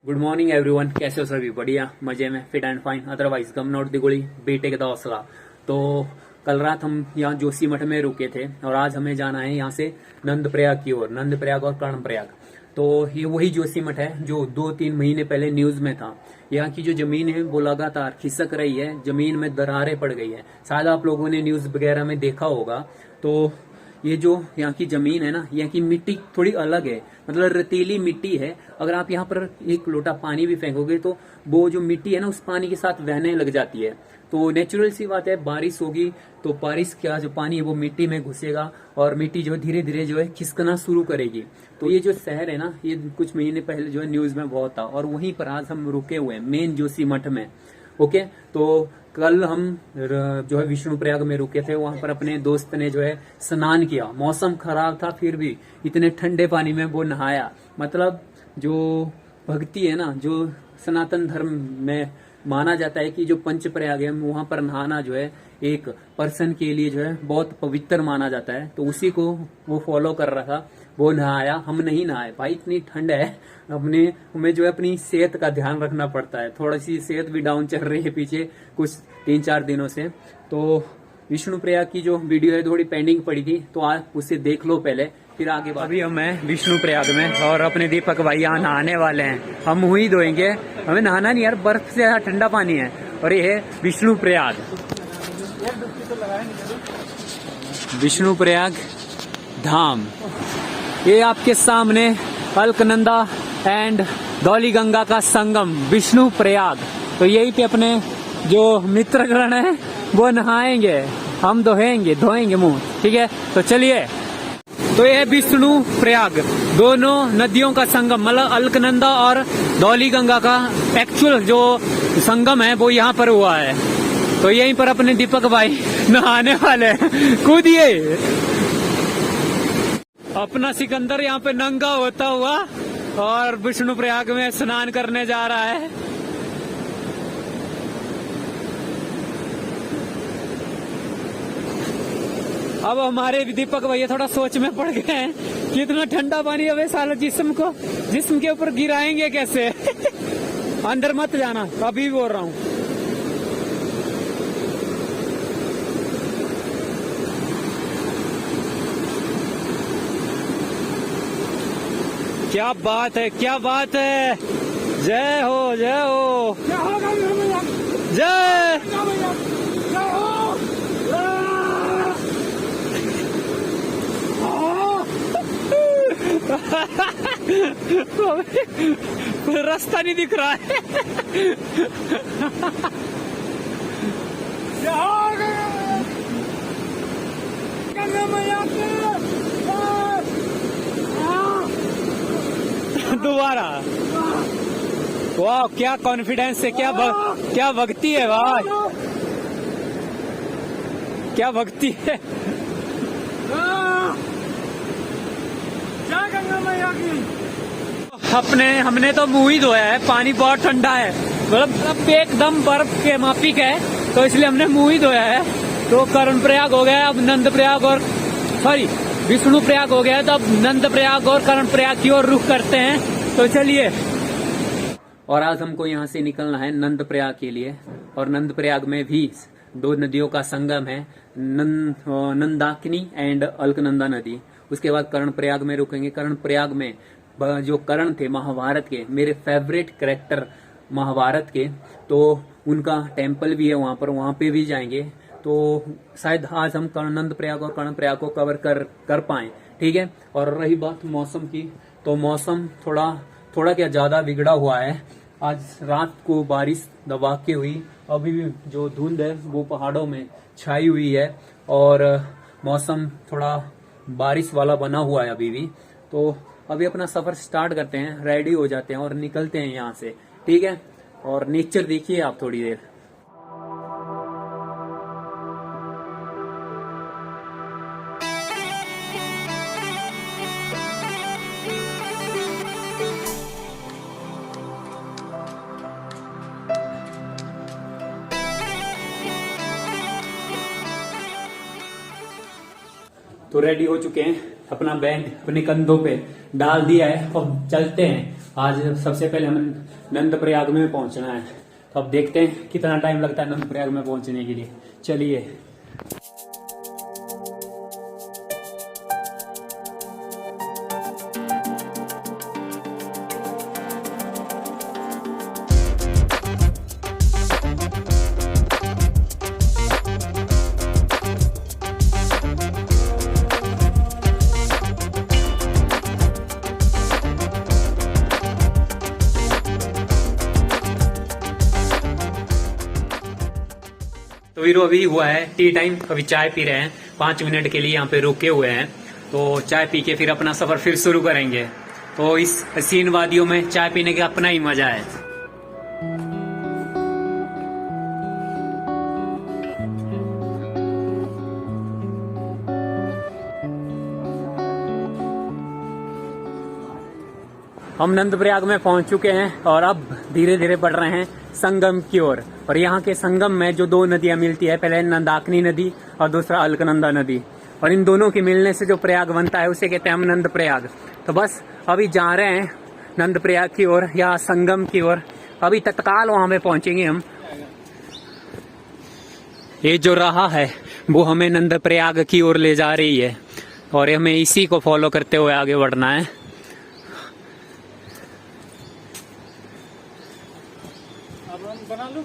Good morning everyone, कैसे हो सभी? बढ़िया, मजे में, फिट एंड फाइन, अदरवाइज गम नॉट दी गोली, बेटे के दौसला। तो कल रात हम यहाँ जोशी मठ में रुके थे और आज हमें जाना है यहाँ से नंद प्रयाग की ओर, नंद प्रयाग और कर्ण प्रयाग। तो ये वही जोशी मठ है जो 2-3 महीने पहले न्यूज में था। यहाँ की जो जमीन है वो लगातार खिसक रही है, जमीन में दरारें पड़ गई है। शायद आप लोगों ने न्यूज वगैरह में देखा होगा। तो ये जो यहाँ की जमीन है ना, यहाँ की मिट्टी थोड़ी अलग है, मतलब रेतीली मिट्टी है। अगर आप यहाँ पर एक लोटा पानी भी फेंकोगे तो वो जो मिट्टी है ना उस पानी के साथ बहने लग जाती है। तो नेचुरल सी बात है, बारिश होगी तो बारिश का जो पानी है वो मिट्टी में घुसेगा और मिट्टी जो धीरे धीरे जो है खिसकना शुरू करेगी। तो ये जो शहर है ना, ये कुछ महीने पहले जो है न्यूज में बहुत था और वहीं पर आज हम रुके हुए हैं मेन जोशी मठ में। ओके, तो कल हम जो है विष्णु प्रयाग में रुके थे। वहां पर अपने दोस्त ने जो है स्नान किया। मौसम खराब था फिर भी इतने ठंडे पानी में वो नहाया। मतलब जो भक्ति है ना, जो सनातन धर्म में माना जाता है कि जो पंच प्रयाग है वहां पर नहाना जो है एक पर्सन के लिए जो है बहुत पवित्र माना जाता है। तो उसी को वो फॉलो कर रहा था, वो नहाया। हम नहीं नहाए भाई, इतनी ठंड है। हमें जो है अपनी सेहत का ध्यान रखना पड़ता है। थोड़ी सी सेहत भी डाउन चल रही है पीछे कुछ 3-4 दिनों से। तो विष्णु प्रयाग की जो वीडियो है थोड़ी पेंडिंग पड़ी थी, तो आप उसे देख लो पहले, फिर आगे बात। अभी हम हैं विष्णु प्रयाग में और अपने दीपक भाई यहाँ नहाने वाले हैं। हम मुँह ही धोएंगे, हमें नहाना नहीं यार, बर्फ से ज्यादा ठंडा पानी है। और ये है विष्णु प्रयाग, विष्णु प्रयाग धाम। ये आपके सामने अलकनंदा एंड धौली गंगा का संगम विष्णु प्रयाग। तो यही पे अपने जो मित्रगण है वो नहाएंगे, हम धोएंगे मुंह, ठीक है? तो चलिए। तो ये है विष्णु प्रयाग, दोनों नदियों का संगम, मतलब अलकनंदा और धौली गंगा का एक्चुअल जो संगम है वो यहाँ पर हुआ है। तो यहीं पर अपने दीपक भाई नहाने वाले हैं, कूदिए। अपना सिकंदर यहाँ पे नंगा होता हुआ और विष्णु प्रयाग में स्नान करने जा रहा है। अब हमारे दीपक भैया थोड़ा सोच में पड़ गए हैं कि इतना ठंडा पानी अबे साला जिस्म के ऊपर गिराएंगे कैसे? अंदर मत जाना, अभी भी बोल रहा हूँ। क्या बात है, क्या बात है! जय हो, जय हो, जय। रास्ता नहीं दिख रहा है। दोबारा। वाह, क्या कॉन्फिडेंस है, क्या भक्ति है भाई, क्या भक्ति है। हमने तो मुंह ही धोया है, पानी बहुत ठंडा है, मतलब एकदम बर्फ के माफिक है, तो इसलिए हमने मुंह ही धोया है। तो कर्ण प्रयाग हो गया, अब नंद प्रयाग और विष्णु प्रयाग हो गया, तो अब नंद प्रयाग और कर्ण प्रयाग की ओर रुख करते हैं। तो चलिए। और आज हमको यहाँ से निकलना है नंद प्रयाग के लिए। और नंद प्रयाग में भी 2 नदियों का संगम है, नंदाकिनी एंड अलकनंदा नदी। उसके बाद कर्ण प्रयाग में रुकेंगे। कर्ण प्रयाग में जो कर्ण थे महाभारत के, मेरे फेवरेट कैरेक्टर महाभारत के, तो उनका टेम्पल भी है वहां पर, वहां पे भी जाएंगे। तो शायद आज हम नंद प्रयाग और कर्ण प्रयाग को कवर कर पाए, ठीक है? और रही बात मौसम की, तो मौसम थोड़ा क्या ज्यादा बिगड़ा हुआ है। आज रात को बारिश दबा के हुई, अभी भी जो धुंध है वो पहाड़ों में छाई हुई है और मौसम थोड़ा बारिश वाला बना हुआ है अभी भी। तो अभी अपना सफर स्टार्ट करते हैं, रेडी हो जाते हैं और निकलते हैं यहाँ से, ठीक है। और नेचर देखिए आप थोड़ी देर। तो रेडी हो चुके हैं, अपना बैग अपने कंधों पे डाल दिया है, अब चलते हैं। आज सबसे पहले हमें नंदप्रयाग में पहुंचना है, तो अब देखते हैं कितना टाइम लगता है नंदप्रयाग में पहुंचने के लिए। चलिए। तो वीरो अभी हुआ है टी टाइम, अभी चाय पी रहे हैं, 5 मिनट के लिए यहाँ पे रुके हुए हैं। तो चाय पी के फिर अपना सफर फिर शुरू करेंगे। तो इस हसीन वादियों में चाय पीने का अपना ही मजा है। हम नंदप्रयाग में पहुंच चुके हैं और अब धीरे धीरे बढ़ रहे हैं संगम की ओर। और यहाँ के संगम में जो 2 नदियां मिलती है, पहले नंदाकिनी नदी और दूसरा अलकनंदा नदी, और इन दोनों के मिलने से जो प्रयाग बनता है उसे कहते हैं हम नंदप्रयाग। तो बस अभी जा रहे हैं नंदप्रयाग की ओर या संगम की ओर। अभी तत्काल वहां पे पहुंचेंगे हम। ये जो राह है वो हमें नंदप्रयाग की ओर ले जा रही है और हमें इसी को फॉलो करते हुए आगे बढ़ना है। बना लो।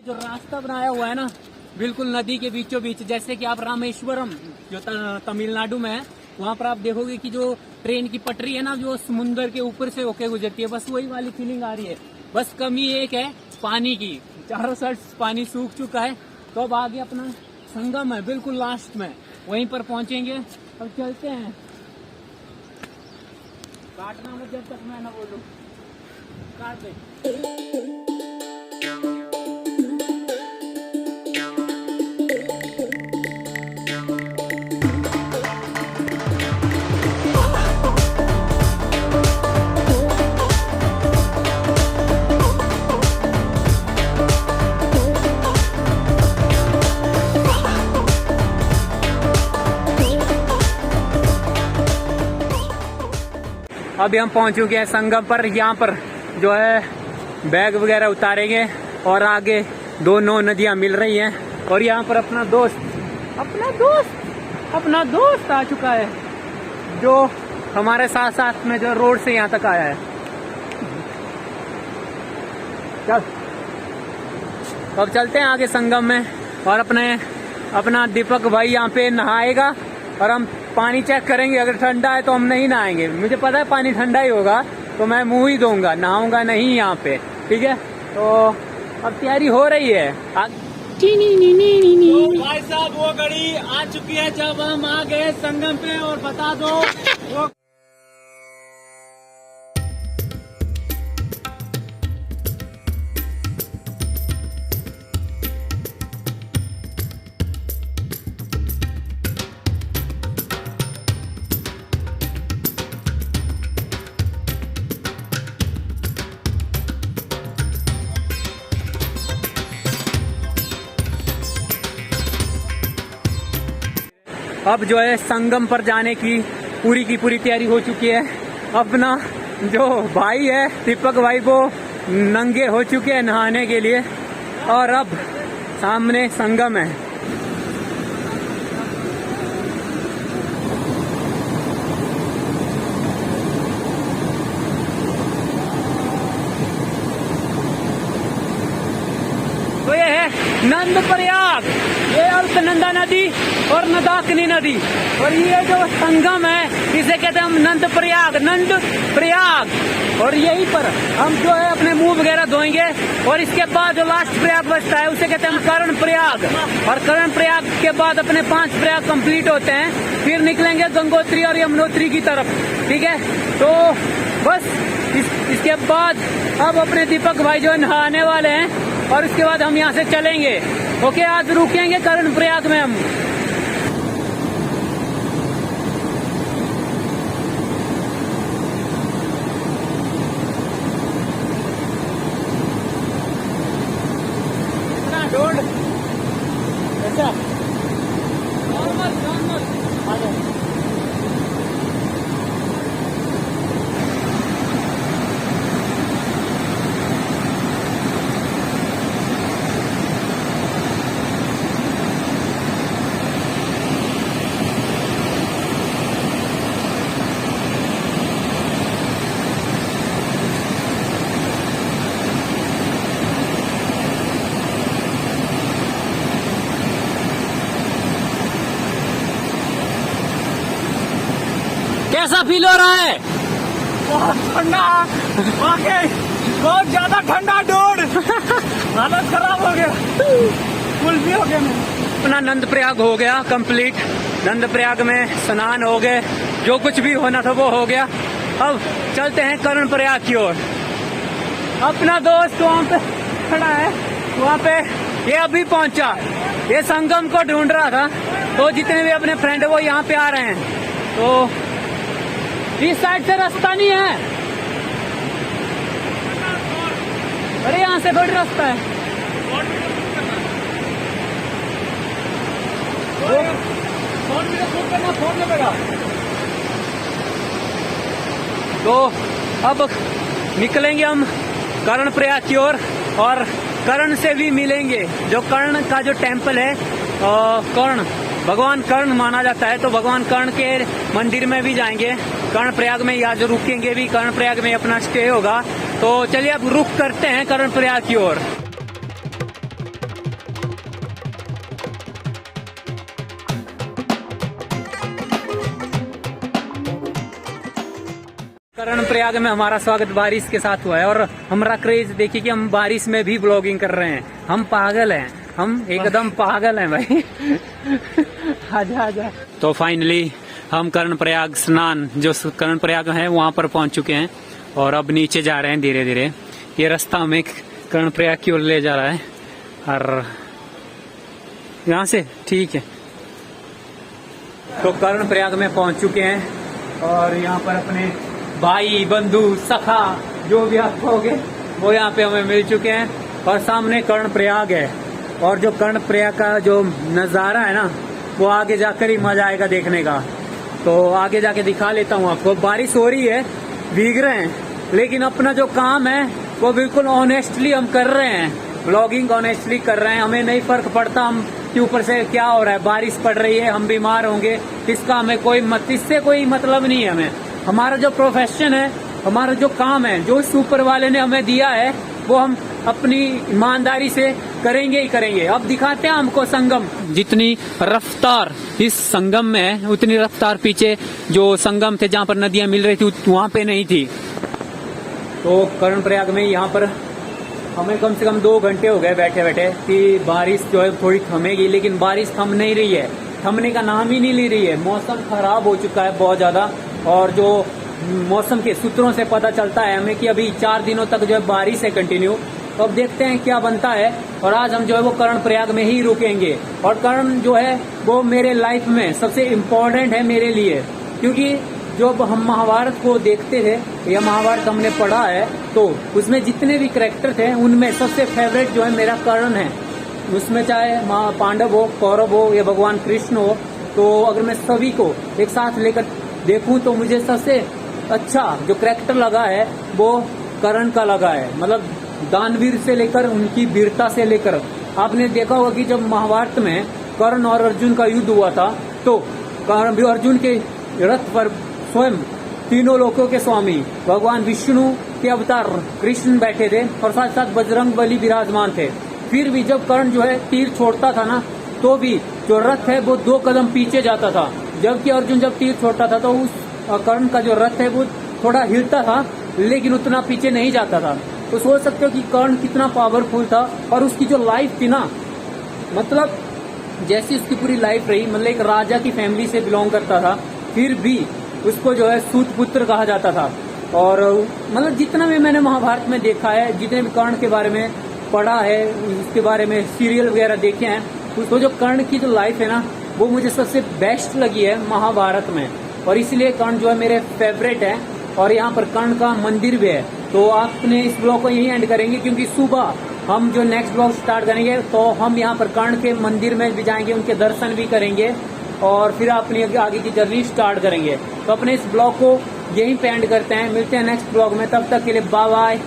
जो रास्ता बनाया हुआ है ना, बिल्कुल नदी के बीचों बीच, जैसे कि आप रामेश्वरम जो तमिलनाडु में है, वहाँ पर आप देखोगे कि जो ट्रेन की पटरी है ना, जो समुन्द्र के ऊपर से होके गुजरती है, बस वही वाली फीलिंग आ रही है। बस कमी एक है पानी की, चारों साइड पानी सूख चुका है। तो अब आगे अपना संगम है बिल्कुल लास्ट में, वहीं पर पहुंचेंगे। अब चलते हैं, काटना मत जब तक मैं ना बोलूं, काट दे। अभी हम पहुंच चुके हैं संगम पर। यहाँ पर जो है बैग वगैरह उतारेंगे और आगे 2 नदियां मिल रही हैं। और यहाँ पर अपना दोस्त आ चुका है, जो हमारे साथ साथ में जो रोड से यहाँ तक आया है। चल अब चलते हैं आगे संगम में। और अपना दीपक भाई यहाँ पे नहाएगा और हम पानी चेक करेंगे। अगर ठंडा है तो हम नहीं नहाएंगे, मुझे पता है पानी ठंडा ही होगा, तो मैं मुंह ही दूंगा, नहाऊंगा नहीं यहाँ पे, ठीक है। तो अब तैयारी हो रही है। तो भाई साहब वो गाड़ी आ चुकी है, जब हम आ गए संगम पे। और बता दो वो अब जो है संगम पर जाने की पूरी तैयारी हो चुकी है। अपना जो भाई है दीपक भाई, वो नंगे हो चुके हैं नहाने के लिए। और अब सामने संगम है। तो ये है नंदप्रयाग, ये अलकनंदा नदी और नंदाकिनी नदी, और ये जो संगम है इसे कहते हैं हम नंदप्रयाग। और यहीं पर हम जो है अपने मुंह वगैरह धोएंगे। और इसके बाद जो लास्ट प्रयाग बचता है उसे कहते हैं हम कर्णप्रयाग। और कर्णप्रयाग के बाद अपने 5 प्रयाग कंप्लीट होते हैं, फिर निकलेंगे गंगोत्री और यमुनोत्री की तरफ। ठीक है। तो बस इसके बाद अब अपने दीपक भाई जो नहाने वाले हैं और उसके बाद हम यहाँ से चलेंगे। ओके, आज रुकेंगे कर्णप्रयाग में हम। ऐसा नॉर्मल आ जाओ। कैसा फील हो रहा है? बहुत ठंडा, वाकई बहुत ज्यादा ठंडा डूड। हालत खराब हो गया, फुल भी हो गया। अपना नंदप्रयाग हो गया कंप्लीट। नंदप्रयाग में स्नान हो गए, जो कुछ भी होना था वो हो गया। अब चलते हैं कर्णप्रयाग की ओर। अपना दोस्त वहाँ पे खड़ा है, वहाँ पे ये अभी पहुंचा, ये संगम को ढूंढ रहा था। तो जितने भी अपने फ्रेंड है वो यहाँ पे आ रहे हैं। तो इस साइड से रास्ता नहीं है, अरे यहाँ से थोड़ी रास्ता है। तो अब निकलेंगे हम कर्णप्रयाग की ओर और कर्ण से भी मिलेंगे। जो कर्ण का जो टेम्पल है, कर्ण भगवान कर्ण माना जाता है, तो भगवान कर्ण के मंदिर में भी जाएंगे। कर्णप्रयाग में या जो रुकेंगे भी, कर्णप्रयाग में अपना स्टे होगा। तो चलिए अब रुक करते हैं कर्णप्रयाग की ओर। कर्णप्रयाग में हमारा स्वागत बारिश के साथ हुआ है और हमारा क्रेज देखिए कि हम बारिश में भी ब्लॉगिंग कर रहे हैं। हम पागल हैं, हम एकदम पागल हैं भाई। आजा आजा। तो फाइनली हम कर्णप्रयाग स्नान जो कर्णप्रयाग है वहाँ पर पहुँच चुके हैं और अब नीचे जा रहे हैं धीरे धीरे। ये रास्ता हमें कर्णप्रयाग की ओर ले जा रहा है और यहाँ से ठीक है। तो कर्णप्रयाग में पहुँच चुके हैं और यहाँ पर अपने भाई बंधु सखा जो भी आप कहोगे वो यहाँ पे हमें मिल चुके हैं और सामने कर्णप्रयाग है। और जो कर्णप्रयाग का जो नज़ारा है ना, वो आगे जाकर ही मजा आएगा देखने का। तो आगे जाके दिखा लेता हूँ आपको। बारिश हो रही है, भीग रहे हैं, लेकिन अपना जो काम है वो बिल्कुल ऑनेस्टली हम कर रहे हैं। ब्लॉगिंग ऑनेस्टली कर रहे हैं, हमें नहीं फर्क पड़ता हम के ऊपर से क्या हो रहा है। बारिश पड़ रही है, हम बीमार होंगे, इसका हमें इससे कोई मतलब नहीं है। हमें हमारा जो प्रोफेशन है, हमारा जो काम है, जो इस ऊपर वाले ने हमें दिया है, वो हम अपनी ईमानदारी से करेंगे ही करेंगे। अब दिखाते हैं हमको संगम। जितनी रफ्तार इस संगम में है, उतनी रफ्तार पीछे जो संगम थे जहाँ पर नदियाँ मिल रही थी वहाँ पे नहीं थी। तो कर्णप्रयाग में यहाँ पर हमें कम से कम 2 घंटे हो गए बैठे बैठे कि बारिश जो है थोड़ी थमेगी, लेकिन बारिश थम नहीं रही है, थमने का नाम ही नहीं ले रही है। मौसम खराब हो चुका है बहुत ज्यादा। और जो मौसम के सूत्रों से पता चलता है हमें कि अभी 4 दिनों तक जो है बारिश है कंटिन्यू। तो अब देखते हैं क्या बनता है। और आज हम जो है वो कर्णप्रयाग में ही रुकेंगे। और कर्ण जो है वो मेरे लाइफ में सबसे इम्पोर्टेंट है मेरे लिए, क्योंकि जब हम महाभारत को देखते थे या महाभारत हमने पढ़ा है तो उसमें जितने भी कैरेक्टर थे उनमें सबसे फेवरेट जो है मेरा कर्ण है। उसमें चाहे पांडव हो, कौरव हो या भगवान कृष्ण हो, तो अगर मैं सभी को एक साथ लेकर देखूं तो मुझे सबसे अच्छा जो कैरेक्टर लगा है वो कर्ण का लगा है। मतलब दानवीर से लेकर उनकी वीरता से लेकर, आपने देखा होगा कि जब महाभारत में कर्ण और अर्जुन का युद्ध हुआ था तो अर्जुन के रथ पर स्वयं तीनों लोकों के स्वामी भगवान विष्णु के अवतार कृष्ण बैठे थे और साथ साथ बजरंग बली विराजमान थे। फिर भी जब कर्ण जो है तीर छोड़ता था ना, तो भी जो रथ है वो 2 कदम पीछे जाता था, जबकि अर्जुन जब तीर छोड़ता था तो उस कर्ण का जो रथ है वो थोड़ा हिलता था लेकिन उतना पीछे नहीं जाता था। तो सोच सकते हो कि कर्ण कितना पावरफुल था। और उसकी जो लाइफ थी ना, मतलब जैसी उसकी पूरी लाइफ रही, मतलब एक राजा की फैमिली से बिलोंग करता था, फिर भी उसको जो है सूत पुत्र कहा जाता था। और मतलब जितना भी मैंने महाभारत में देखा है, जितने भी कर्ण के बारे में पढ़ा है, उसके बारे में सीरियल वगैरह देखे हैं, तो जो कर्ण की जो लाइफ है ना, वो मुझे सबसे बेस्ट लगी है महाभारत में। और इसलिए कर्ण जो है मेरे फेवरेट है। और यहाँ पर कर्ण का मंदिर भी है। तो आपने इस ब्लॉग को यही एंड करेंगे, क्योंकि सुबह हम जो नेक्स्ट ब्लॉग स्टार्ट करेंगे तो हम यहाँ पर कर्ण के मंदिर में भी जाएंगे, उनके दर्शन भी करेंगे और फिर अपनी आगे की जर्नी स्टार्ट करेंगे। तो अपने इस ब्लॉग को यहीं पे एंड करते हैं। मिलते हैं नेक्स्ट ब्लॉग में, तब तक के लिए बाय बाय।